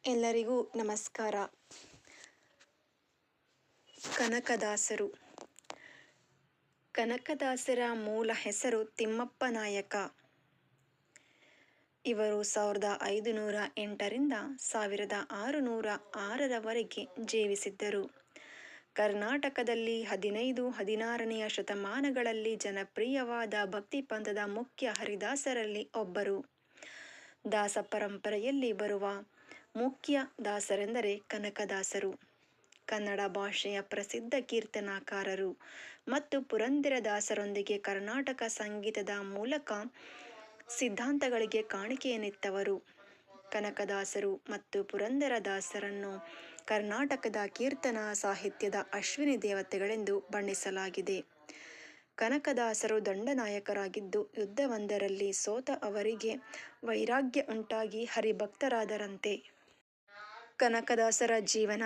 ಎಲ್ಲರಿಗೂ ನಮಸ್ಕಾರ. ಕನಕದಾಸರು. ಕನಕದಾಸರ ಮೂಲ ಹೆಸರು ತಿಮ್ಮಪ್ಪ ನಾಯಕ. ಇವರು 1508ರಿಂದ 1606ರವರೆಗೆ ಜೀವಿಸಿದ್ದರು. ಕರ್ನಾಟಕದಲ್ಲಿ 15-16ನೆಯ ಶತಮಾನಗಳಲ್ಲಿ ಜನಪ್ರಿಯವಾದ ಭಕ್ತಿಪಂಥದ ಮುಖ್ಯ ಹರಿದಾಸರಲ್ಲಿ ಒಬ್ಬರು. ದಾಸ ಪರಂಪರೆಯಲ್ಲಿ ಬರುವ ಮುಖ್ಯ ದಾಸರೆಂದರೆ ಕನಕದಾಸರು. ಕನ್ನಡ ಭಾಷೆಯ ಪ್ರಸಿದ್ಧ ಕೀರ್ತನಾಕಾರರು ಮತ್ತು ಪುರಂದರದಾಸರೊಂದಿಗೆ ಕರ್ನಾಟಕ ಸಂಗೀತದ ಮೂಲಕ ಸಿದ್ಧಾಂತಗಳಿಗೆ ಕಾಣಿಕೆಯನ್ನಿತ್ತವರು. ಕನಕದಾಸರು ಮತ್ತು ಪುರಂದರದಾಸರನ್ನು ಕರ್ನಾಟಕದ ಕೀರ್ತನಾ ಸಾಹಿತ್ಯದ ಅಶ್ವಿನಿ ದೇವತೆಗಳೆಂದು ಬಣ್ಣಿಸಲಾಗಿದೆ. ಕನಕದಾಸರು ದಂಡನಾಯಕರಾಗಿದ್ದು, ಯುದ್ಧವೊಂದರಲ್ಲಿ ಸೋತ ಅವರಿಗೆ ವೈರಾಗ್ಯ ಉಂಟಾಗಿ ಹರಿಭಕ್ತರಾದರಂತೆ. ಕನಕದಾಸರ ಜೀವನ.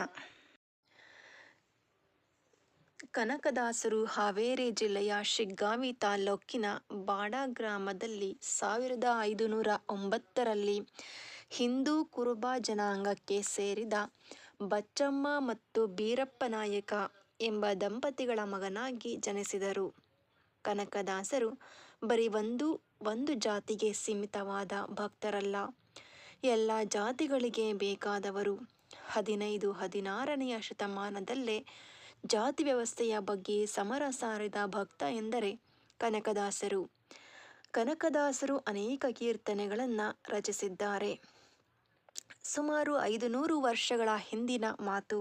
ಕನಕದಾಸರು ಹಾವೇರಿ ಜಿಲ್ಲೆಯ ಶಿಗ್ಗಾವಿ ತಾಲ್ಲೂಕಿನ ಬಾಡ ಗ್ರಾಮದಲ್ಲಿ 1509ರಲ್ಲಿ ಹಿಂದೂ ಕುರುಬ ಜನಾಂಗಕ್ಕೆ ಸೇರಿದ ಬಚ್ಚಮ್ಮ ಮತ್ತು ಬೀರಪ್ಪ ನಾಯಕ ಎಂಬ ದಂಪತಿಗಳ ಮಗನಾಗಿ ಜನಿಸಿದರು. ಕನಕದಾಸರು ಬರೀ ಒಂದು ಜಾತಿಗೆ ಸೀಮಿತವಾದ ಭಕ್ತರಲ್ಲ, ಎಲ್ಲ ಜಾತಿಗಳಿಗೆ ಬೇಕಾದವರು. 15-16ನೆಯ ಶತಮಾನದಲ್ಲೇ ಜಾತಿ ವ್ಯವಸ್ಥೆಯ ಬಗ್ಗೆ ಸಮರ ಸಾರಿದ ಭಕ್ತ ಎಂದರೆ ಕನಕದಾಸರು. ಕನಕದಾಸರು ಅನೇಕ ಕೀರ್ತನೆಗಳನ್ನು ರಚಿಸಿದ್ದಾರೆ. ಸುಮಾರು 500 ವರ್ಷಗಳ ಹಿಂದಿನ ಮಾತು.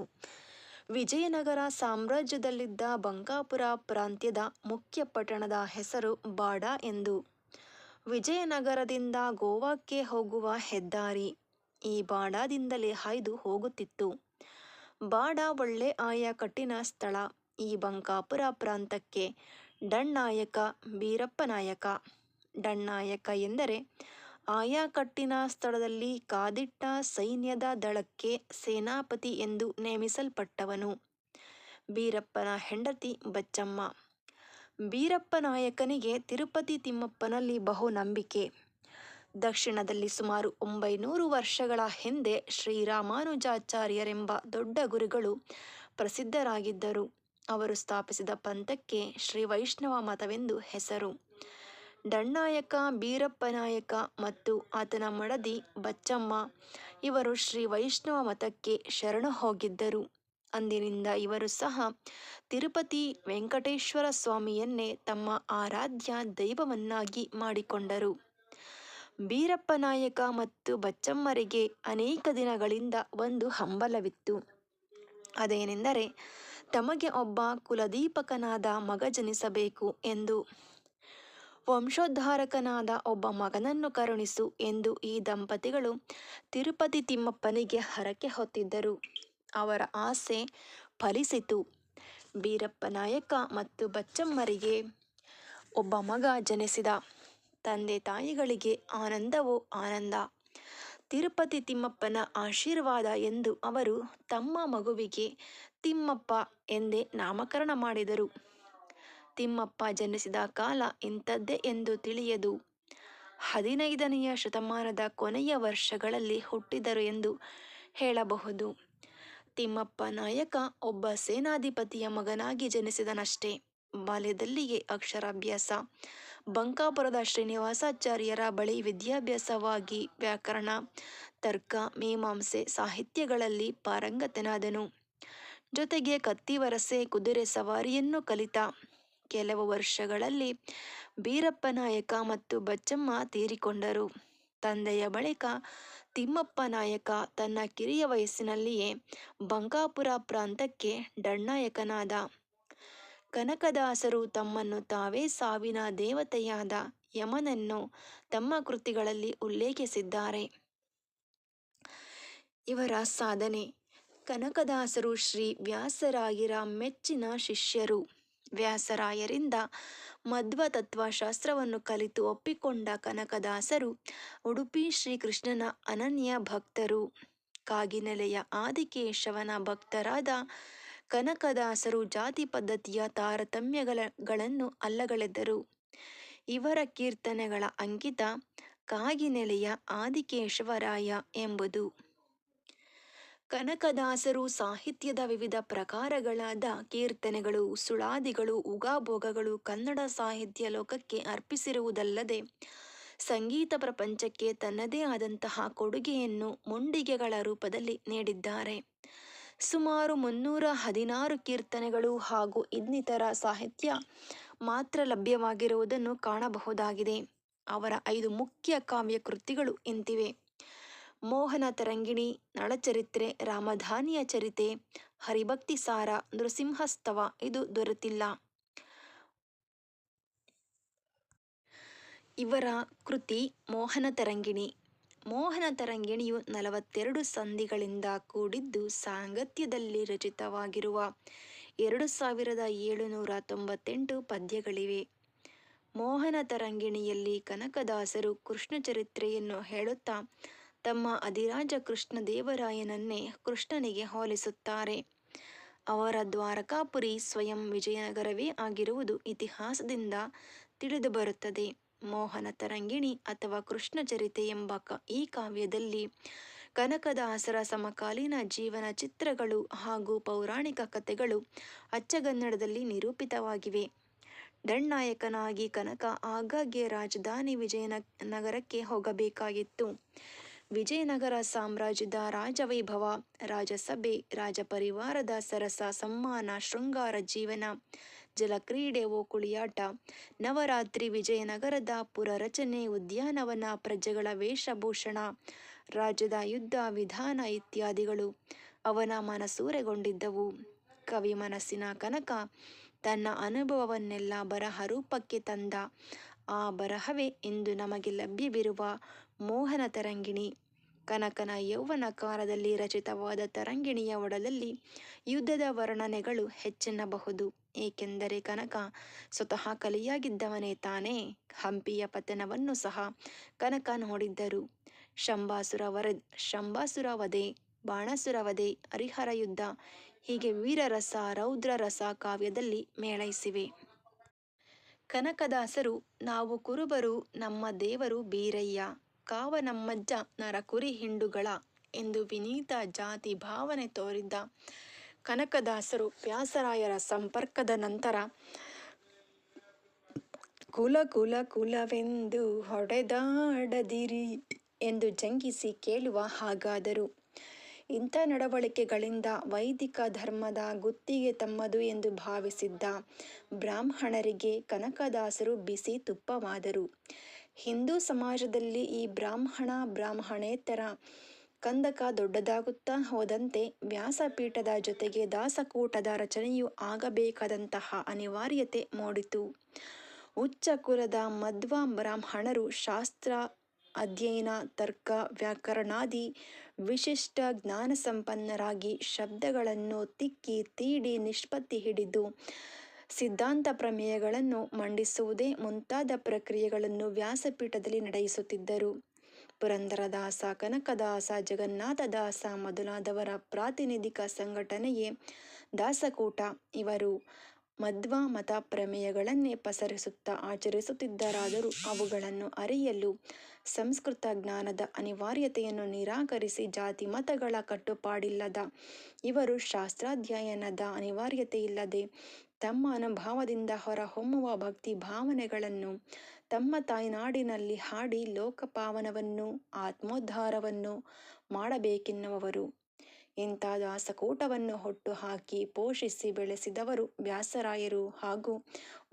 ವಿಜಯನಗರ ಸಾಮ್ರಾಜ್ಯದಲ್ಲಿದ್ದ ಬಂಕಾಪುರ ಪ್ರಾಂತ್ಯದ ಮುಖ್ಯ ಪಟ್ಟಣದ ಹೆಸರು ಬಾಡ ಎಂದು. ವಿಜಯನಗರದಿಂದ ಗೋವಾಕ್ಕೆ ಹೋಗುವ ಹೆದ್ದಾರಿ ಈ ಬಾಡದಿಂದಲೇ ಹಾಯ್ದು ಹೋಗುತ್ತಿತ್ತು. ಬಾಡ ಒಳ್ಳೆ ಆಯಕಟ್ಟಿನ ಸ್ಥಳ. ಈ ಬಂಕಾಪುರ ಪ್ರಾಂತಕ್ಕೆ ಡಣ್ಣಾಯಕ, ಬೀರಪ್ಪ ನಾಯಕ. ಡಣ್ಣಾಯಕ ಎಂದರೆ ಆಯಕಟ್ಟಿನ ಸ್ಥಳದಲ್ಲಿ ಕಾದಿಟ್ಟ ಸೈನ್ಯದ ದಳಕ್ಕೆ ಸೇನಾಪತಿ ಎಂದು ನೇಮಿಸಲ್ಪಟ್ಟವನು. ಬೀರಪ್ಪನ ಹೆಂಡತಿ ಬಚ್ಚಮ್ಮ. ಬೀರಪ್ಪ ನಾಯಕನಿಗೆ ತಿರುಪತಿ ತಿಮ್ಮಪ್ಪನಲ್ಲಿ ಬಹು ನಂಬಿಕೆ. ದಕ್ಷಿಣದಲ್ಲಿ ಸುಮಾರು 900 ವರ್ಷಗಳ ಹಿಂದೆ ಶ್ರೀರಾಮಾನುಜಾಚಾರ್ಯರೆಂಬ ದೊಡ್ಡ ಗುರುಗಳು ಪ್ರಸಿದ್ಧರಾಗಿದ್ದರು. ಅವರು ಸ್ಥಾಪಿಸಿದ ಪಂಥಕ್ಕೆ ಶ್ರೀ ವೈಷ್ಣವ ಮತವೆಂದು ಹೆಸರು. ಡಣ್ಣಾಯಕ, ಬೀರಪ್ಪ ನಾಯಕ ಮತ್ತು ಆತನ ಮಡದಿ ಬಚ್ಚಮ್ಮ ಇವರು ಶ್ರೀ ವೈಷ್ಣವ ಮತಕ್ಕೆ ಶರಣು ಹೋಗಿದ್ದರು. ಅಂದಿನಿಂದ ಇವರು ಸಹ ತಿರುಪತಿ ವೆಂಕಟೇಶ್ವರ ಸ್ವಾಮಿಯನ್ನೇ ತಮ್ಮ ಆರಾಧ್ಯ ದೈವವನ್ನಾಗಿ ಮಾಡಿಕೊಂಡರು. ಬೀರಪ್ಪ ನಾಯಕ ಮತ್ತು ಬಚ್ಚಮ್ಮರಿಗೆ ಅನೇಕ ದಿನಗಳಿಂದ ಒಂದು ಹಂಬಲವಿತ್ತು. ಅದೇನೆಂದರೆ ತಮಗೆ ಒಬ್ಬ ಕುಲದೀಪಕನಾದ ಮಗ ಜನಿಸಬೇಕು ಎಂದು. ವಂಶೋದ್ಧಾರಕನಾದ ಒಬ್ಬ ಮಗನನ್ನು ಕರುಣಿಸು ಎಂದು ಈ ದಂಪತಿಗಳು ತಿರುಪತಿ ತಿಮ್ಮಪ್ಪನಿಗೆ ಹರಕೆ ಹೊತ್ತಿದ್ದರು. ಅವರ ಆಸೆ ಫಲಿಸಿತು. ಬೀರಪ್ಪ ನಾಯಕ ಮತ್ತು ಬಚ್ಚಮ್ಮರಿಗೆ ಒಬ್ಬ ಮಗ ಜನಿಸಿದ. ತಂದೆ ತಾಯಿಗಳಿಗೆ ಆನಂದವೋ ಆನಂದ. ತಿರುಪತಿ ತಿಮ್ಮಪ್ಪನ ಆಶೀರ್ವಾದ ಎಂದು ಅವರು ತಮ್ಮ ಮಗುವಿಗೆ ತಿಮ್ಮಪ್ಪ ಎಂದೇ ನಾಮಕರಣ ಮಾಡಿದರು. ತಿಮ್ಮಪ್ಪ ಜನಿಸಿದ ಕಾಲ ಇಂಥದ್ದೇ ಎಂದು ತಿಳಿಯದು. 15ನೆಯ ಶತಮಾನದ ಕೊನೆಯ ವರ್ಷಗಳಲ್ಲಿ ಹುಟ್ಟಿದರು ಎಂದು ಹೇಳಬಹುದು. ತಿಮ್ಮಪ್ಪ ನಾಯಕ ಒಬ್ಬ ಸೇನಾಧಿಪತಿಯ ಮಗನಾಗಿ ಜನಿಸಿದನಷ್ಟೇ. ಬಾಲ್ಯದಲ್ಲಿಯೇ ಅಕ್ಷರಾಭ್ಯಾಸ. ಬಂಕಾಪುರದ ಶ್ರೀನಿವಾಸಾಚಾರ್ಯರ ಬಳಿ ವಿದ್ಯಾಭ್ಯಾಸವಾಗಿ ವ್ಯಾಕರಣ, ತರ್ಕ, ಮೀಮಾಂಸೆ, ಸಾಹಿತ್ಯಗಳಲ್ಲಿ ಪಾರಂಗತನಾದನು. ಜೊತೆಗೆ ಕತ್ತಿವರಸೆ, ಕುದುರೆ ಸವಾರಿಯನ್ನೂ ಕಲಿತ. ಕೆಲವು ವರ್ಷಗಳಲ್ಲಿ ಬೀರಪ್ಪ ನಾಯಕ ಮತ್ತು ಬಚ್ಚಮ್ಮ ತೀರಿಕೊಂಡರು. ತಂದೆಯ ಬಳಿಕ ತಿಮ್ಮಪ್ಪ ನಾಯಕ ತನ್ನ ಕಿರಿಯ ವಯಸ್ಸಿನಲ್ಲಿಯೇ ಬಂಕಾಪುರ ಪ್ರಾಂತಕ್ಕೆ ಡಣ್ಣಾಯಕನಾದ. ಕನಕದಾಸರು ತಮ್ಮನ್ನು ತಾವೇ ಸಾವಿನ ದೇವತೆಯಾದ ಯಮನನ್ನು ತಮ್ಮ ಕೃತಿಗಳಲ್ಲಿ ಉಲ್ಲೇಖಿಸಿದ್ದಾರೆ. ಇವರ ಸಾಧನೆ. ಕನಕದಾಸರು ಶ್ರೀ ವ್ಯಾಸರಾಯರ ಮೆಚ್ಚಿನ ಶಿಷ್ಯರು. ವ್ಯಾಸರಾಯರಿಂದ ಮಧ್ವ ತತ್ವಶಾಸ್ತ್ರವನ್ನು ಕಲಿತು ಒಪ್ಪಿಕೊಂಡ ಕನಕದಾಸರು ಉಡುಪಿ ಶ್ರೀಕೃಷ್ಣನ ಅನನ್ಯ ಭಕ್ತರು. ಕಾಗಿನೆಲೆಯ ಆದಿಕೇಶವನ ಭಕ್ತರಾದ ಕನಕದಾಸರು ಜಾತಿ ಪದ್ಧತಿಯ ತಾರತಮ್ಯಗಳನ್ನು ಅಲ್ಲಗಳೆದರು. ಇವರ ಕೀರ್ತನೆಗಳ ಅಂಕಿತ ಕಾಗಿನೆಲೆಯ ಆದಿಕೇಶವರಾಯ ಎಂಬುದು. ಕನಕದಾಸರು ಸಾಹಿತ್ಯದ ವಿವಿಧ ಪ್ರಕಾರಗಳಾದ ಕೀರ್ತನೆಗಳು, ಸುಳಾದಿಗಳು, ಉಗಾಭೋಗಗಳು ಕನ್ನಡ ಸಾಹಿತ್ಯ ಲೋಕಕ್ಕೆ ಅರ್ಪಿಸಿರುವುದಲ್ಲದೆ ಸಂಗೀತ ಪ್ರಪಂಚಕ್ಕೆ ತನ್ನದೇ ಆದಂತಹ ಕೊಡುಗೆಯನ್ನು ಮುಂಡಿಗೆಗಳ ರೂಪದಲ್ಲಿ ನೀಡಿದ್ದಾರೆ. ಸುಮಾರು 316 ಕೀರ್ತನೆಗಳು ಹಾಗೂ ಇನ್ನಿತರ ಸಾಹಿತ್ಯ ಮಾತ್ರ ಲಭ್ಯವಾಗಿರುವುದನ್ನು ಕಾಣಬಹುದಾಗಿದೆ. ಅವರ 5 ಮುಖ್ಯ ಕಾವ್ಯ ಕೃತಿಗಳು ಇಂತಿವೆ: ಮೋಹನ ತರಂಗಿಣಿ, ನಳಚರಿತ್ರೆ, ರಾಮಧಾನಿಯ ಚರಿತೆ, ಹರಿಭಕ್ತಿ ಸಾರ, ನೃಸಿಂಹಸ್ತವ ಇದು ದೊರೆತಿಲ್ಲ. ಇವರ ಕೃತಿ ಮೋಹನ ತರಂಗಿಣಿ. ಮೋಹನ ತರಂಗಿಣಿಯು 42 ಸಂಧಿಗಳಿಂದ ಕೂಡಿದ್ದು ಸಾಂಗತ್ಯದಲ್ಲಿ ರಚಿತವಾಗಿರುವ 2798 ಪದ್ಯಗಳಿವೆ. ಮೋಹನ ತರಂಗಿಣಿಯಲ್ಲಿ ಕನಕದಾಸರು ಕೃಷ್ಣ ಚರಿತ್ರೆಯನ್ನು ಹೇಳುತ್ತಾ ತಮ್ಮ ಅಧಿರಾಜ ಕೃಷ್ಣದೇವರಾಯನನ್ನೇ ಕೃಷ್ಣನಿಗೆ ಹೋಲಿಸುತ್ತಾರೆ. ಅವರ ದ್ವಾರಕಾಪುರಿ ಸ್ವಯಂ ವಿಜಯನಗರವೇ ಆಗಿರುವುದು ಇತಿಹಾಸದಿಂದ ತಿಳಿದುಬರುತ್ತದೆ. ಮೋಹನ ತರಂಗಿಣಿ ಅಥವಾ ಕೃಷ್ಣ ಚರಿತೆ ಎಂಬ ಈ ಕಾವ್ಯದಲ್ಲಿ ಕನಕದಾಸರ ಸಮಕಾಲೀನ ಜೀವನ ಚಿತ್ರಗಳು ಹಾಗೂ ಪೌರಾಣಿಕ ಕಥೆಗಳು ಅಚ್ಚಗನ್ನಡದಲ್ಲಿ ನಿರೂಪಿತವಾಗಿವೆ. ದಂಡನಾಯಕನಾಗಿ ಕನಕ ಆಗಾಗ್ಗೆ ರಾಜಧಾನಿ ವಿಜಯನಗರಕ್ಕೆ ಹೋಗಬೇಕಾಗಿತ್ತು. ವಿಜಯನಗರ ಸಾಮ್ರಾಜ್ಯದ ರಾಜವೈಭವ, ರಾಜಸಭೆ, ರಾಜಪರಿವಾರದ ಸರಸ ಸಮ್ಮಾನ, ಶೃಂಗಾರ ಜೀವನ, ಜಲಕ್ರೀಡೆ, ಓಕುಳಿಯಾಟ, ನವರಾತ್ರಿ, ವಿಜಯನಗರದ ಪುರರಚನೆ, ಉದ್ಯಾನವನ, ಪ್ರಜೆಗಳ ವೇಷಭೂಷಣ, ರಾಜ್ಯದ ಯುದ್ಧ ವಿಧಾನ ಇತ್ಯಾದಿಗಳು ಅವನ ಮನಸೂರೆಗೊಂಡಿದ್ದವು. ಕವಿ ಮನಸ್ಸಿನ ಕನಕ ತನ್ನ ಅನುಭವವನ್ನೆಲ್ಲ ಬರಹ ರೂಪಕ್ಕೆ ತಂದ. ಆ ಬರಹವೇ ಇಂದು ನಮಗೆ ಲಭ್ಯವಿರುವ ಮೋಹನ ತರಂಗಿಣಿ. ಕನಕನ ಯೌವನ ಕಾಲದಲ್ಲಿ ರಚಿತವಾದ ತರಂಗಿಣಿಯ ಒಡಲಲ್ಲಿ ಯುದ್ಧದ ವರ್ಣನೆಗಳು ಹೆಚ್ಚೆನ್ನಬಹುದು. ಏಕೆಂದರೆ ಕನಕ ಸ್ವತಃ ಕಲಿಯಾಗಿದ್ದವನೇ ತಾನೇ. ಹಂಪಿಯ ಪತನವನ್ನು ಸಹ ಕನಕ ನೋಡಿದ್ದರು. ಶಂಭಾಸುರ ವಧೆ, ಬಾಣಾಸುರ ವಧೆ, ಹರಿಹರ ಯುದ್ಧ ಹೀಗೆ ವೀರರಸ, ರೌದ್ರರಸ ಕಾವ್ಯದಲ್ಲಿ ಮೇಳೈಸಿವೆ. ಕನಕದಾಸರು ನಾವು ಕುರುಬರು, ನಮ್ಮ ದೇವರು ಬೀರಯ್ಯ, ಕಾವ ನಮ್ಮಜ್ಜ ನರಕುರಿ ಹಿಂಡುಗಳ ಎಂದು ವಿನೀತ ಜಾತಿ ಭಾವನೆ ತೋರಿದ್ದ ಕನಕದಾಸರು ವ್ಯಾಸರಾಯರ ಸಂಪರ್ಕದ ನಂತರ ಕುಲ ಕುಲ ಕುಲವೆಂದು ಹೊಡೆದಾಡದಿರಿ ಎಂದು ಜಂಗಿಸಿ ಕೇಳುವ ಹಾಗಾದರು. ಇಂಥ ನಡವಳಿಕೆಗಳಿಂದ ವೈದಿಕ ಧರ್ಮದ ಗುತ್ತಿಗೆ ತಮ್ಮದು ಎಂದು ಭಾವಿಸಿದ್ದ ಬ್ರಾಹ್ಮಣರಿಗೆ ಕನಕದಾಸರು ಬಿಸಿ ತುಪ್ಪವಾದರು. ಹಿಂದೂ ಸಮಾಜದಲ್ಲಿ ಈ ಬ್ರಾಹ್ಮಣೇತರ ಕಂದಕ ದೊಡ್ಡದಾಗುತ್ತಾ ಹೋದಂತೆ ವ್ಯಾಸಪೀಠದ ಜೊತೆಗೆ ದಾಸಕೂಟದ ರಚನೆಯೂ ಆಗಬೇಕಾದಂತಹ ಅನಿವಾರ್ಯತೆ ಮೂಡಿತು. ಉಚ್ಚ ಕುಲದ ಮಧ್ವ ಬ್ರಾಹ್ಮಣರು ಶಾಸ್ತ್ರ ಅಧ್ಯಯನ, ತರ್ಕ, ವ್ಯಾಕರಣಾದಿ ವಿಶಿಷ್ಟ ಜ್ಞಾನಸಂಪನ್ನರಾಗಿ ಶಬ್ದಗಳನ್ನು ತಿಕ್ಕಿ ತೀಡಿ ನಿಷ್ಪತ್ತಿ ಹಿಡಿದು ಸಿದ್ಧಾಂತ ಪ್ರಮೇಯಗಳನ್ನು ಮಂಡಿಸುವುದೇ ಮುಂತಾದ ಪ್ರಕ್ರಿಯೆಗಳನ್ನು ವ್ಯಾಸಪೀಠದಲ್ಲಿ ನಡೆಸುತ್ತಿದ್ದರು. ಪುರಂದರದಾಸ, ಕನಕದಾಸ, ಜಗನ್ನಾಥದಾಸ ಮೊದಲಾದವರ ಪ್ರಾತಿನಿಧಿಕ ಸಂಘಟನೆಯೇ ದಾಸಕೂಟ. ಇವರು ಮಧ್ವ ಮತ ಪ್ರಮೇಯಗಳನ್ನೇ ಪಸರಿಸುತ್ತಾ ಆಚರಿಸುತ್ತಿದ್ದರಾದರೂ ಅವುಗಳನ್ನು ಅರಿಯಲು ಸಂಸ್ಕೃತ ಜ್ಞಾನದ ಅನಿವಾರ್ಯತೆಯನ್ನು ನಿರಾಕರಿಸಿ ಜಾತಿ ಮತಗಳ ಕಟ್ಟುಪಾಡಿಲ್ಲದ ಇವರು ಶಾಸ್ತ್ರಾಧ್ಯಯನದ ಅನಿವಾರ್ಯತೆಯಿಲ್ಲದೆ ತಮ್ಮ ಅನುಭವದಿಂದ ಹೊರಹೊಮ್ಮುವ ಭಕ್ತಿ ಭಾವನೆಗಳನ್ನು ತಮ್ಮ ತಾಯ್ನಾಡಿನಲ್ಲಿ ಹಾಡಿ ಲೋಕಪಾವನವನ್ನು, ಆತ್ಮೋದ್ಧಾರವನ್ನು ಮಾಡಬೇಕೆನ್ನುವವರು. ಇಂಥ ದಾಸಕೂಟವನ್ನು ಹುಟ್ಟುಹಾಕಿ ಪೋಷಿಸಿ ಬೆಳೆಸಿದವರು ವ್ಯಾಸರಾಯರು ಹಾಗೂ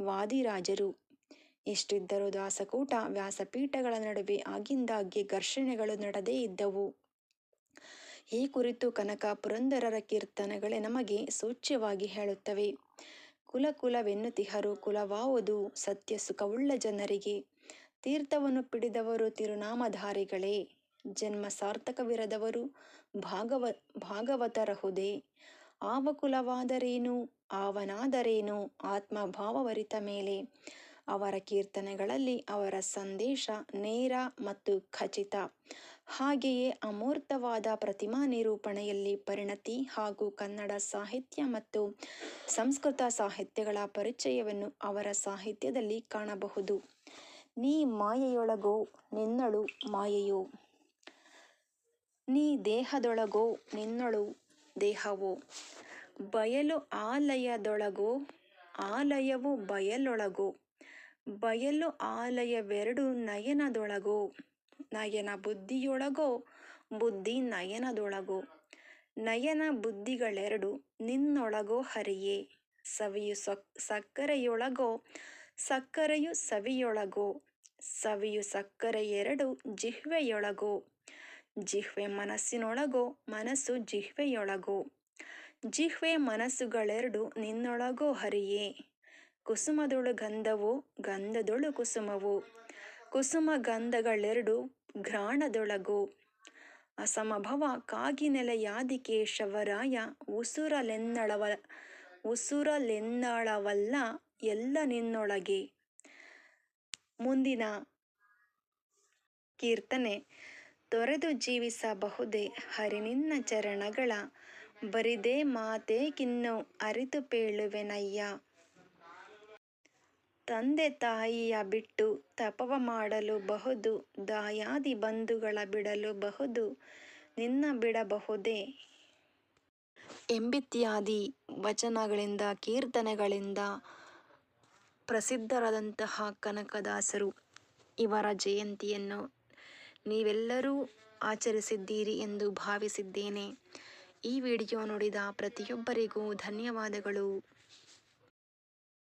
ವಾದಿರಾಜರು. ಇಷ್ಟಿದ್ದರೂ ದಾಸಕೂಟ, ವ್ಯಾಸಪೀಠಗಳ ನಡುವೆ ಆಗಿಂದಾಗ್ಗೆ ಘರ್ಷಣೆಗಳು ನಡೆದೇ ಇದ್ದವು. ಈ ಕುರಿತು ಕನಕ ಪುರಂದರರ ಕೀರ್ತನೆಗಳೇ ನಮಗೆ ಸೂಚ್ಯವಾಗಿ ಹೇಳುತ್ತವೆ. ಕುಲ ಕುಲವೆನ್ನುತಿಹರು ಕುಲವಾವುದು ಸತ್ಯ ಸುಖವುಳ್ಳ ಜನರಿಗೆ. ತೀರ್ಥವನ್ನು ಪಿಡಿದವರು ತಿರುನಾಮಧಾರಿಗಳೇ. ಜನ್ಮ ಸಾರ್ಥಕವಿರದವರು ಭಾಗವತರಹುದೇ. ಆವ ಕುಲವಾದರೇನು, ಆವನಾದರೇನು, ಆತ್ಮಭಾವವರಿತ ಮೇಲೆ. ಅವರ ಕೀರ್ತನೆಗಳಲ್ಲಿ ಅವರ ಸಂದೇಶ ನೇರ ಮತ್ತು ಖಚಿತ. ಹಾಗೆಯೇ ಅಮೂರ್ತವಾದ ಪ್ರತಿಮಾ ನಿರೂಪಣೆಯಲ್ಲಿ ಪರಿಣತಿ ಹಾಗೂ ಕನ್ನಡ ಸಾಹಿತ್ಯ ಮತ್ತು ಸಂಸ್ಕೃತ ಸಾಹಿತ್ಯಗಳ ಪರಿಚಯವನ್ನು ಅವರ ಸಾಹಿತ್ಯದಲ್ಲಿ ಕಾಣಬಹುದು. ನೀ ಮಾಯೆಯೊಳಗೋ ನಿನ್ನೊಳು ಮಾಯೆಯೋ. ನೀ ದೇಹದೊಳಗೋ ನಿನ್ನೊಳು ದೇಹವೋ, ಬಯಲು ಆಲಯದೊಳಗೋ ಆಲಯವು ಬಯಲೊಳಗೋ, ಬಯಲು ಆಲಯವೆರಡು ನಯನದೊಳಗೋ, ನಯನ ಬುದ್ಧಿಯೊಳಗೋ ಬುದ್ಧಿ ನಯನದೊಳಗೋ, ನಯನ ಬುದ್ಧಿಗಳೆರಡು ನಿನ್ನೊಳಗೋ ಹರಿಯೇ, ಸವಿಯು ಸಕ್ಕರೆಯೊಳಗೋ ಸಕ್ಕರೆಯು ಸವಿಯೊಳಗೋ, ಸವಿಯು ಸಕ್ಕರೆಯೆರಡು ಜಿಹ್ವೆಯೊಳಗೋ, ಜಿಹ್ವೆ ಮನಸ್ಸಿನೊಳಗೋ ಮನಸ್ಸು ಜಿಹ್ವೆಯೊಳಗೋ, ಜಿಹ್ವೆ ಮನಸ್ಸುಗಳೆರಡು ನಿನ್ನೊಳಗೋ ಹರಿಯೇ, ಕುಸುಮದೊಳು ಗಂಧವೋ ಗಂಧದೊಳು ಕುಸುಮವೋ, ಕುಸುಮ ಗಂಧಗಳೆರಡು ಘ್ರಾಣದೊಳಗೋ, ಅಸಮಭವ ಕಾಗಿನೆಲೆಯಾದಿ ಕೇಶವರಾಯ, ಉಸುರಲೆನ್ನಳವಲ್ಲ ಎಲ್ಲ ನಿನ್ನೊಳಗೆ. ಮುಂದಿನ ಕೀರ್ತನೆ. ತೊರೆದು ಜೀವಿಸಬಹುದೇ ಹರಿ ನಿನ್ನ ಚರಣಗಳ, ಬರಿದೇ ಮಾತೇಕಿನ್ನು ಅರಿತು ಪೇಳುವೆನಯ್ಯ. ತಂದೆ ತಾಯಿಯ ಬಿಟ್ಟು ತಪವ ಮಾಡಲು ಬಹುದು, ದಾಯಾದಿ ಬಂಧುಗಳ ಬಿಡಲು ಬಹುದು, ನಿನ್ನ ಬಿಡಬಹುದೇ ಎಂಬಿತ್ಯಾದಿ ವಚನಗಳಿಂದ ಕೀರ್ತನೆಗಳಿಂದ ಪ್ರಸಿದ್ಧರಾದಂತಹ ಕನಕದಾಸರು ಇವರ ಜಯಂತಿಯನ್ನು ನೀವೆಲ್ಲರೂ ಆಚರಿಸಿದ್ದೀರಿ ಎಂದು ಭಾವಿಸಿದ್ದೇನೆ. ಈ ವಿಡಿಯೋ ನೋಡಿದ ಪ್ರತಿಯೊಬ್ಬರಿಗೂ ಧನ್ಯವಾದಗಳು.